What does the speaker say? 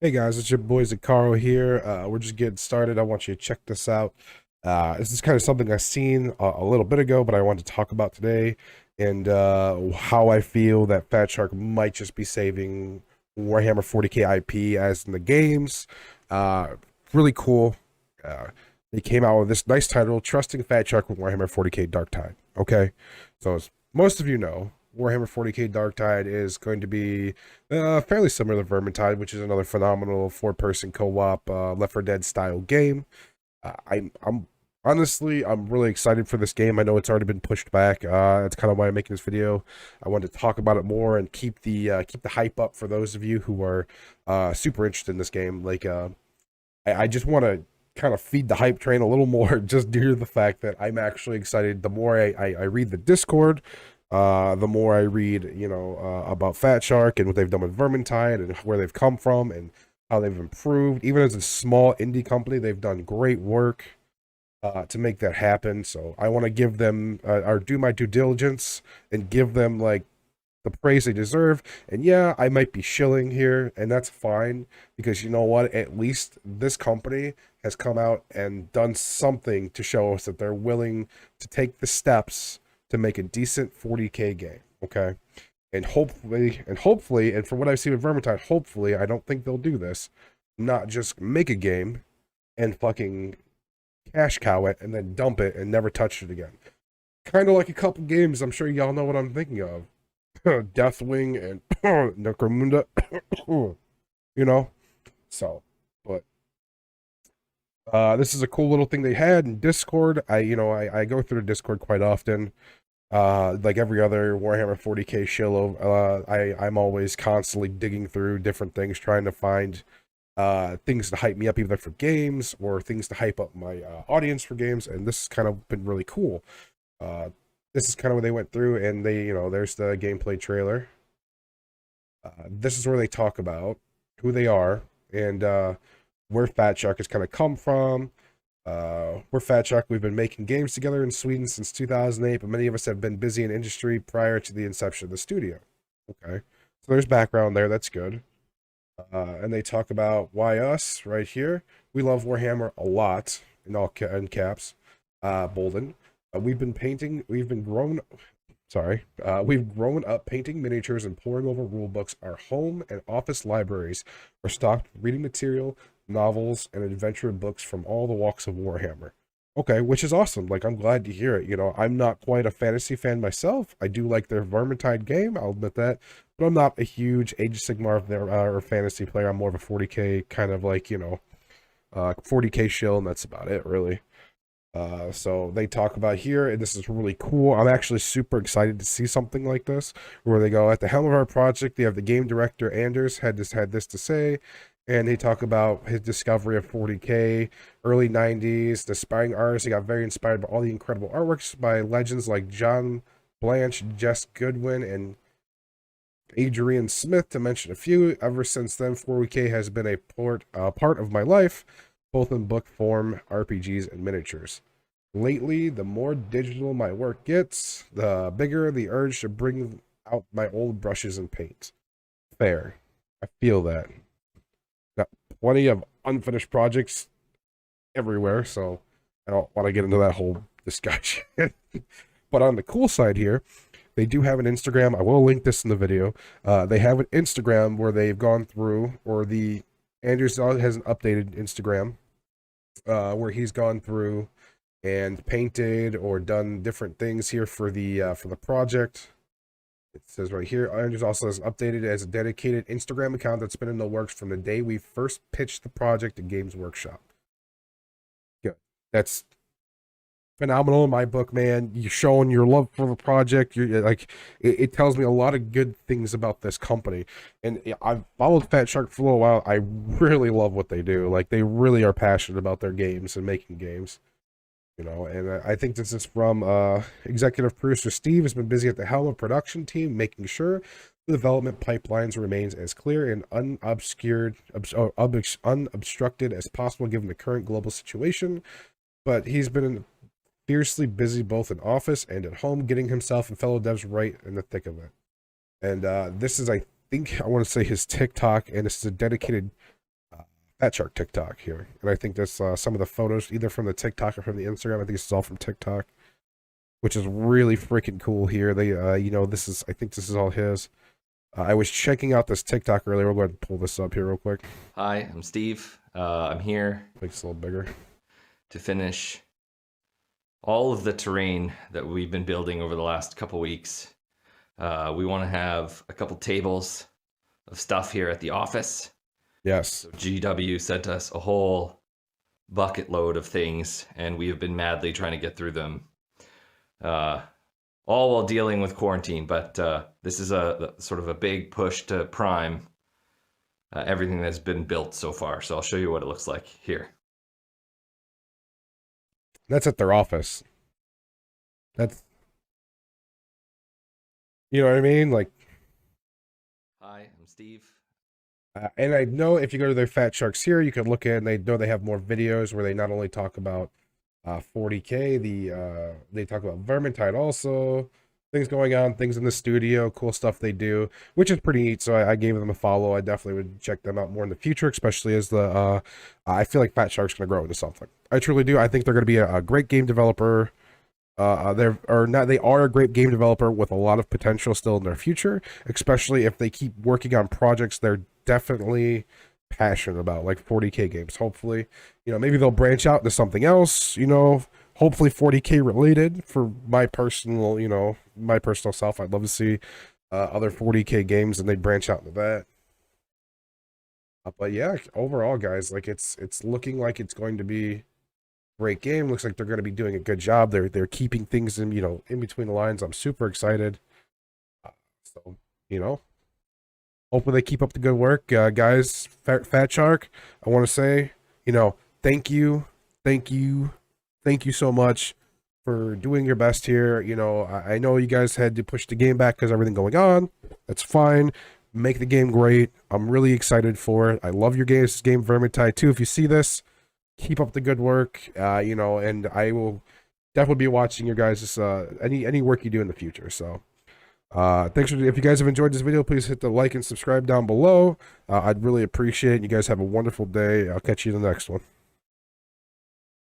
Hey guys, it's your boy Zakaro here. We're just getting started. I want you to check this out. This is kind of something I've seen a little bit ago, but I wanted to talk about today, and how I feel that Fat Shark might just be saving Warhammer 40k IP as in the games. Uh, Really cool. Uh, they came out with this nice title, Trusting Fat Shark with Warhammer 40k Dark Tide. Okay, so as most of you know, Warhammer 40k Dark Tide is going to be fairly similar to Vermintide, which is another phenomenal four-person co-op Left 4 Dead style game. I'm honestly I'm really excited for this game. I know it's already been pushed back. That's kind of why I'm making this video. I wanted to talk about it more and keep the hype up for those of you who are super interested in this game. I just want to kind of feed the hype train a little more, just due to the fact that I'm actually excited. The more I read the Discord, the more I read, about Fat Shark and what they've done with Vermintide and where they've come from and how they've improved. Even as a small indie company, they've done great work to make that happen. So I want to give them, or do my due diligence and give them like the praise they deserve. And yeah, I might be shilling here, and that's fine because you know what? At least this company has come out and done something to show us that they're willing to take the steps to make a decent 40k game. Okay. And from what I've seen with Vermintide, hopefully, I don't think they'll do this. Not just make a game and fucking cash cow it and then dump it and never touch it again. Kind of like a couple games, I'm sure y'all know what I'm thinking of. Deathwing and Necromunda, you know. So, but this is a cool little thing they had in Discord. I go through the Discord quite often. Like every other Warhammer 40k shill, I'm always constantly digging through different things, trying to find things to hype me up, either for games or things to hype up my audience for games. And this has kind of been really cool. This is kind of what they went through, and there's the gameplay trailer. This is where they talk about who they are and where Fat Shark has kind of come from. We're Fat Shark. We've been making games together in Sweden since 2008, but many of us have been busy in industry prior to the inception of the studio. Okay, so there's background there. That's good. And they talk about why us right here. We love Warhammer a lot in caps, bolden. We've grown up painting miniatures and poring over rule books. Our home and office libraries are stocked with reading material, novels, and adventure books from all the walks of Warhammer. Okay, which is awesome. Like, I'm glad to hear it. I'm not quite a fantasy fan myself. I do like their Vermintide game, I'll admit that. But I'm not a huge Age of Sigmar or fantasy player. I'm more of a 40k kind of 40k shill, and that's about it, really. So they talk about here, and this is really cool. I'm actually super excited to see something like this, where they go, at the helm of our project, they have the game director Anders had this to say, and they talk about his discovery of 40k, early 90s, the aspiring artist. He got very inspired by all the incredible artworks by legends like John Blanche, Jess Goodwin, and Adrian Smith, to mention a few. Ever since then, 40k has been a part of my life, both in book form, RPGs, and miniatures. Lately, the more digital my work gets, the bigger the urge to bring out my old brushes and paint. Fair. I feel that. Got plenty of unfinished projects everywhere, so I don't want to get into that whole discussion. But on the cool side here, they do have an Instagram. I will link this in the video. They have an Instagram where they've gone through, or the Anders has an updated Instagram where he's gone through and painted or done different things here for the project. It says right here, Anders also has updated as a dedicated Instagram account that's been in the works from the day we first pitched the project at Games Workshop. Good. That's phenomenal in my book, man. You're showing your love for the project. You're like, it tells me a lot of good things about this company. And I've followed Fat Shark for a little while. I really love what they do. Like, they really are passionate about their games and making games. And I think this is from executive producer Steve has been busy at the helm of production team, making sure the development pipelines remains as clear and unobstructed as possible given the current global situation. But he's been fiercely busy both in office and at home, getting himself and fellow devs right in the thick of it. And this is, I want to say, his TikTok, and this is a dedicated Fat Shark TikTok here, and I think this some of the photos either from the TikTok or from the Instagram. I think this is all from TikTok, which is really freaking cool here. They, this is, I think this is all his. I was checking out this TikTok earlier. We'll go ahead and pull this up here real quick. Hi, I'm Steve. I'm here. Makes it a little bigger. To finish all of the terrain that we've been building over the last couple weeks. We want to have a couple tables of stuff here at the office. Yes. So GW sent us a whole bucket load of things, and we have been madly trying to get through them. All while dealing with quarantine, but this is a sort of a big push to prime everything that's been built so far. So I'll show you what it looks like here. That's at their office. That's, you know what I mean? Like, hi, I'm Steve. And I know if you go to their Fat Sharks here, you can look in. They know they have more videos where they not only talk about 40k, they talk about Vermintide also, things going on, things in the studio, cool stuff they do, which is pretty neat. So I gave them a follow. I definitely would check them out more in the future, especially as the I feel like Fat Shark's going to grow into something. I truly do. I think they're going to be a great game developer. They are a great game developer with a lot of potential still in their future, especially if they keep working on projects they're definitely passionate about, like 40k games. Hopefully, maybe they'll branch out into something else, hopefully 40k related for my personal, my personal self. I'd love to see other 40k games and they branch out into that. But yeah, overall, guys, like it's looking like it's going to be great game. Looks like they're going to be doing a good job. They're keeping things in in between the lines. I'm super excited. So hopefully they keep up the good work, guys. Fat Shark, I want to say thank you so much for doing your best here. I know you guys had to push the game back because everything going on. That's fine. Make the game great. I'm really excited for it. I love your game Vermintide too. If you see this, keep up the good work, and I will definitely be watching your guys' any work you do in the future. So thanks if you guys have enjoyed this video, please hit the like and subscribe down below. I'd really appreciate it. You guys have a wonderful day. I'll catch you in the next one.